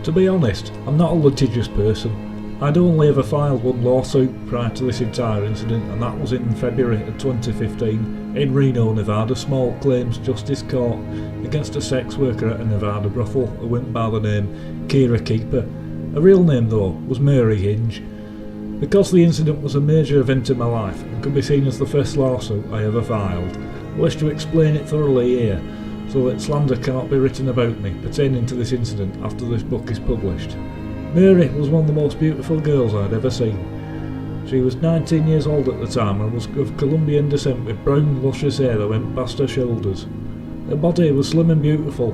To be honest, I'm not a litigious person. I'd only ever filed one lawsuit prior to this entire incident, and that was in February of 2015 in Reno, Nevada, small claims justice court, against a sex worker at a Nevada brothel who went by the name Kira Keeper. Her real name though was Mary Hinge. Because the incident was a major event in my life and could be seen as the first lawsuit I ever filed, I wish to explain it thoroughly here, so that slander cannot be written about me pertaining to this incident after this book is published. Mary was one of the most beautiful girls I'd ever seen. She was 19 years old at the time and was of Colombian descent with brown luscious hair that went past her shoulders. Her body was slim and beautiful.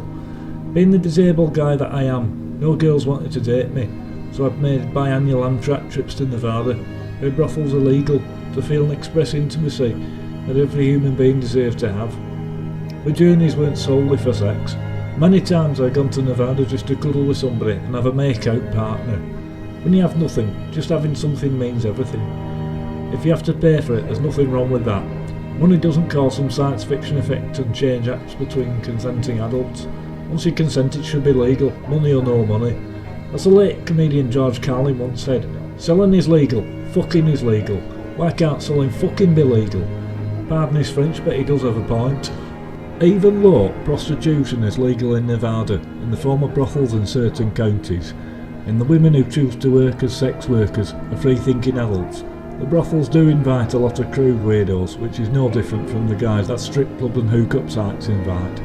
Being the disabled guy that I am, no girls wanted to date me, so I've made biannual Amtrak trips to Nevada, where brothels are legal, to feel and express intimacy that every human being deserves to have. The journeys weren't solely for sex. Many times I've gone to Nevada just to cuddle with somebody and have a make-out partner. When you have nothing, just having something means everything. If you have to pay for it, there's nothing wrong with that. Money doesn't cause some science fiction effect and change acts between consenting adults. Once you consent, it should be legal, money or no money. As the late comedian George Carlin once said, selling is legal, fucking is legal. Why can't selling fucking be legal? Pardon his French, but he does have a point. Even though prostitution is legal in Nevada, in the form of brothels in certain counties, and the women who choose to work as sex workers are free-thinking adults, the brothels do invite a lot of crude weirdos, which is no different from the guys that strip club and hook-up sites invite.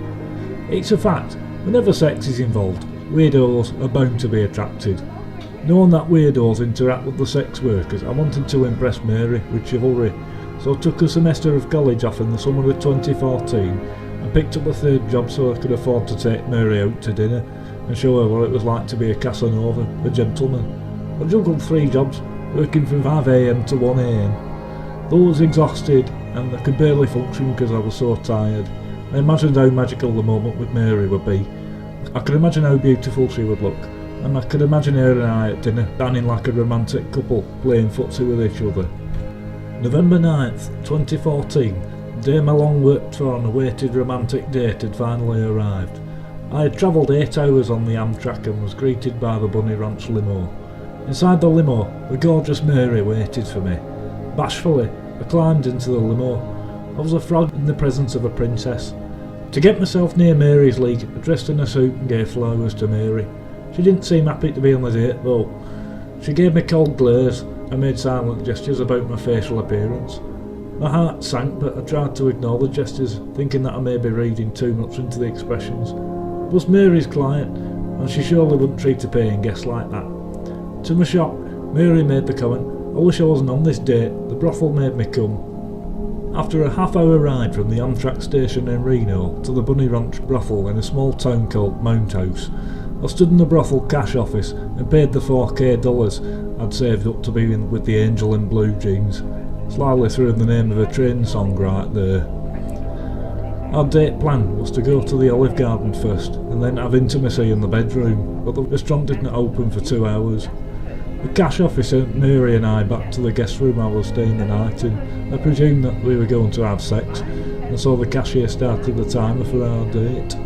It's a fact, whenever sex is involved, weirdos are bound to be attracted. Knowing that weirdos interact with the sex workers, I wanted to impress Mary with chivalry, so I took a semester of college off in the summer of 2014 and picked up a third job so I could afford to take Mary out to dinner and show her what it was like to be a Casanova, a gentleman. I juggled 3 jobs, working from 5 AM to 1 AM. Though I was exhausted and I could barely function because I was so tired, I imagined how magical the moment with Mary would be. I could imagine how beautiful she would look, and I could imagine her and I at dinner, dining like a romantic couple, playing footsie with each other. November 9th, 2014, the day my long worked for and awaited romantic date had finally arrived. I had travelled 8 hours on the Amtrak and was greeted by the Bunny Ranch limo. Inside the limo, the gorgeous Mary waited for me. Bashfully, I climbed into the limo. I was a frog in the presence of a princess. To get myself near Mary's league, I dressed in a suit and gave flowers to Mary. She didn't seem happy to be on the date though. She gave me cold glares and made silent gestures about my facial appearance. My heart sank, but I tried to ignore the gestures, thinking that I may be reading too much into the expressions. I was Mary's client, and she surely wouldn't treat a paying guest like that. To my shock, Mary made the comment, "I wish I wasn't on this date, the brothel made me come." After a half-hour ride from the Amtrak station in Reno to the Bunny Ranch brothel in a small town called Mount House, I stood in the brothel cash office and paid the $4,000 I'd saved up to be with the angel in blue jeans. Slyly threw in the name of a train song right there. Our date plan was to go to the Olive Garden first and then have intimacy in the bedroom, but the restaurant didn't open for 2 hours. The cash office sent Mary and I back to the guest room I was staying the night in. I presumed that we were going to have sex, and so the cashier started the timer for our date.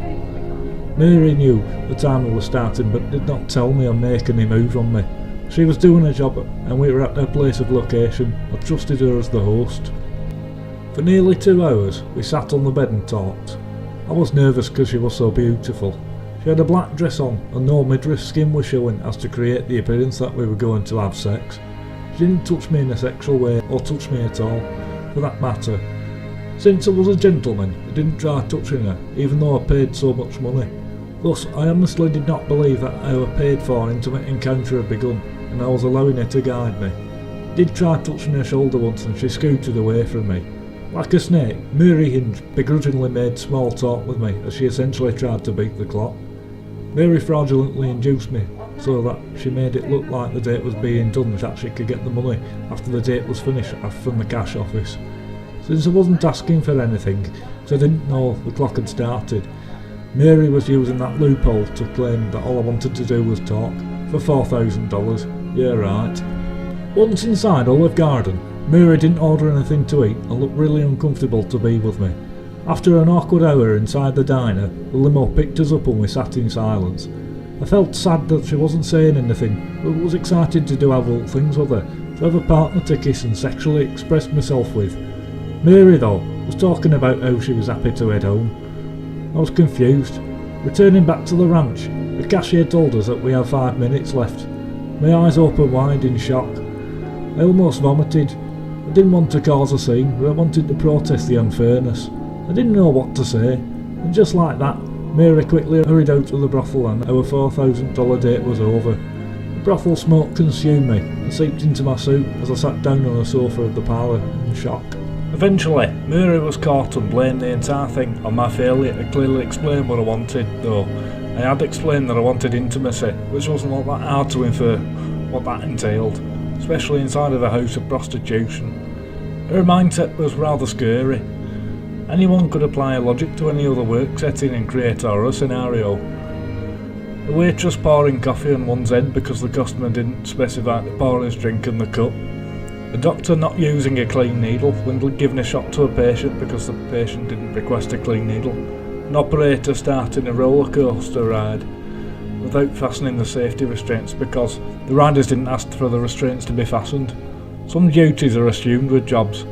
Mary knew the timer was starting but did not tell me or make any move on me. She was doing her job and we were at her place of location. I trusted her as the host. For nearly 2 hours we sat on the bed and talked. I was nervous because she was so beautiful. She had a black dress on and no midriff skin was showing as to create the appearance that we were going to have sex. She didn't touch me in a sexual way or touch me at all, for that matter. Since I was a gentleman, I didn't try touching her, even though I paid so much money. Thus, I honestly did not believe that our paid-for intimate encounter had begun, and I was allowing her to guide me. I did try touching her shoulder once and she scooted away from me. Like a snake, Mary Hinge begrudgingly made small talk with me as she essentially tried to beat the clock. Mary fraudulently induced me so that she made it look like the date was being done so that she could get the money after the date was finished from the cash office. Since I wasn't asking for anything, so I didn't know the clock had started, Mary was using that loophole to claim that all I wanted to do was talk, for $4,000, yeah right. Once inside Olive Garden, Mary didn't order anything to eat and looked really uncomfortable to be with me. After an awkward hour inside the diner, the limo picked us up and we sat in silence. I felt sad that she wasn't saying anything, but was excited to do adult things with her, to have a partner to kiss and sexually express myself with. Mary, though, was talking about how she was happy to head home. I was confused. Returning back to the ranch, the cashier told us that we have 5 minutes left. My eyes opened wide in shock. I almost vomited. I didn't want to cause a scene, but I wanted to protest the unfairness. I didn't know what to say, and just like that, Mary quickly hurried out of the brothel and our $4,000 date was over. The brothel smoke consumed me and seeped into my suit as I sat down on the sofa of the parlour in shock. Eventually, Mary was caught and blamed the entire thing on my failure to clearly explain what I wanted, though I had explained that I wanted intimacy, which wasn't all that hard to infer what that entailed, especially inside of a house of prostitution. Her mindset was rather scary. Anyone could apply a logic to any other work setting and create a horror scenario. The waitress pouring coffee on one's head because the customer didn't specify to pour his drink in the cup. A doctor not using a clean needle when giving a shot to a patient because the patient didn't request a clean needle. An operator starting a roller coaster ride without fastening the safety restraints because the riders didn't ask for the restraints to be fastened. Some duties are assumed with jobs.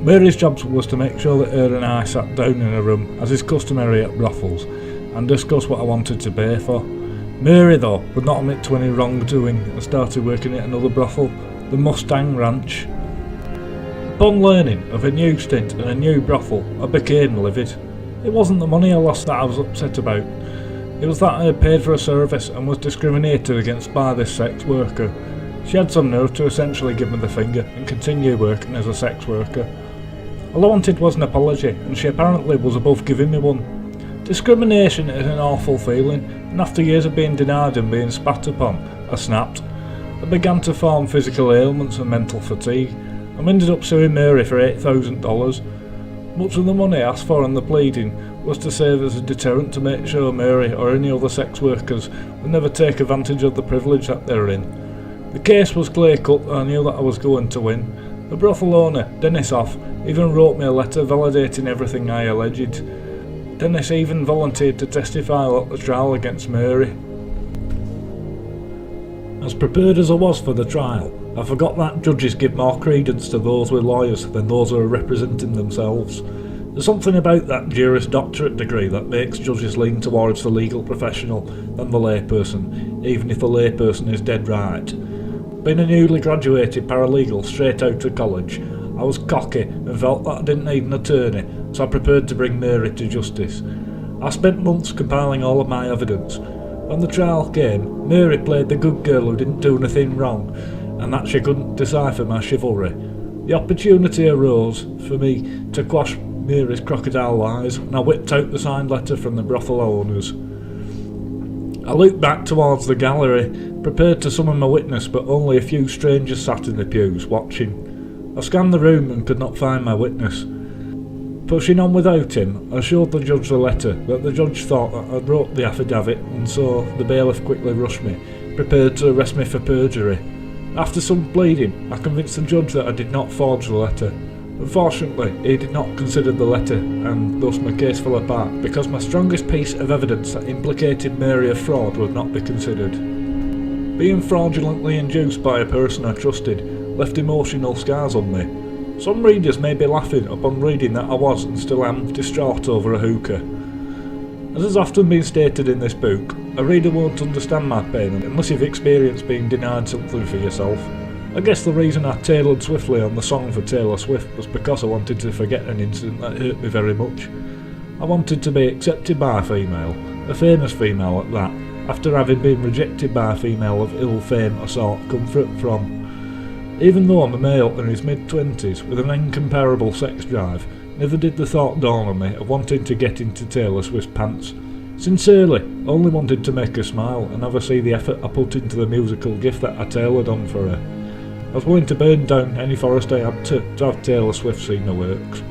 Mary's job was to make sure that her and I sat down in a room, as is customary at brothels, and discuss what I wanted to pay for. Mary, though, would not admit to any wrongdoing and started working at another brothel, the Mustang Ranch. Upon learning of a new stint and a new brothel, I became livid. It wasn't the money I lost that I was upset about. It was that I had paid for a service and was discriminated against by this sex worker. She had some nerve to essentially give me the finger and continue working as a sex worker. All I wanted was an apology, and she apparently was above giving me one. Discrimination is an awful feeling, and after years of being denied and being spat upon, I snapped. I began to form physical ailments and mental fatigue. I ended up suing Mary for $8,000. Much of the money asked for in the pleading was to serve as a deterrent to make sure Mary or any other sex workers would never take advantage of the privilege that they're in. The case was clear cut and I knew that I was going to win. The brothel owner, Dennis Off, even wrote me a letter validating everything I alleged. Dennis even volunteered to testify at the trial against Mary. As prepared as I was for the trial, I forgot that judges give more credence to those with lawyers than those who are representing themselves. There's something about that Juris Doctorate degree that makes judges lean towards the legal professional than the layperson, even if the layperson is dead right. Being a newly graduated paralegal straight out of college, I was cocky and felt that I didn't need an attorney, so I prepared to bring Mary to justice. I spent months compiling all of my evidence. When the trial came, Mary played the good girl who didn't do anything wrong, and that she couldn't decipher my chivalry. The opportunity arose for me to quash Mary's crocodile lies, and I whipped out the signed letter from the brothel owners. I looked back towards the gallery, prepared to summon my witness, but only a few strangers sat in the pews, watching. I scanned the room and could not find my witness. Pushing on without him, I showed the judge the letter, but the judge thought that I wrote the affidavit, and so the bailiff quickly rushed me, prepared to arrest me for perjury. After some pleading, I convinced the judge that I did not forge the letter. Unfortunately, he did not consider the letter, and thus my case fell apart, because my strongest piece of evidence that implicated Mary of fraud would not be considered. Being fraudulently induced by a person I trusted left emotional scars on me. Some readers may be laughing upon reading that I was, and still am, distraught over a hookah. As has often been stated in this book, a reader won't understand my pain unless you've experienced being denied something for yourself. I guess the reason I tailored swiftly on the song for Taylor Swift was because I wanted to forget an incident that hurt me very much. I wanted to be accepted by a female, a famous female at that, after having been rejected by a female of ill fame I sought comfort from. Even though I'm a male in his mid-20s with an incomparable sex drive, never did the thought dawn on me of wanting to get into Taylor Swift's pants. Sincerely, only wanted to make her smile and have her see the effort I put into the musical gift that I tailored on for her. I was willing to burn down any forest I had to have Taylor Swift see my works.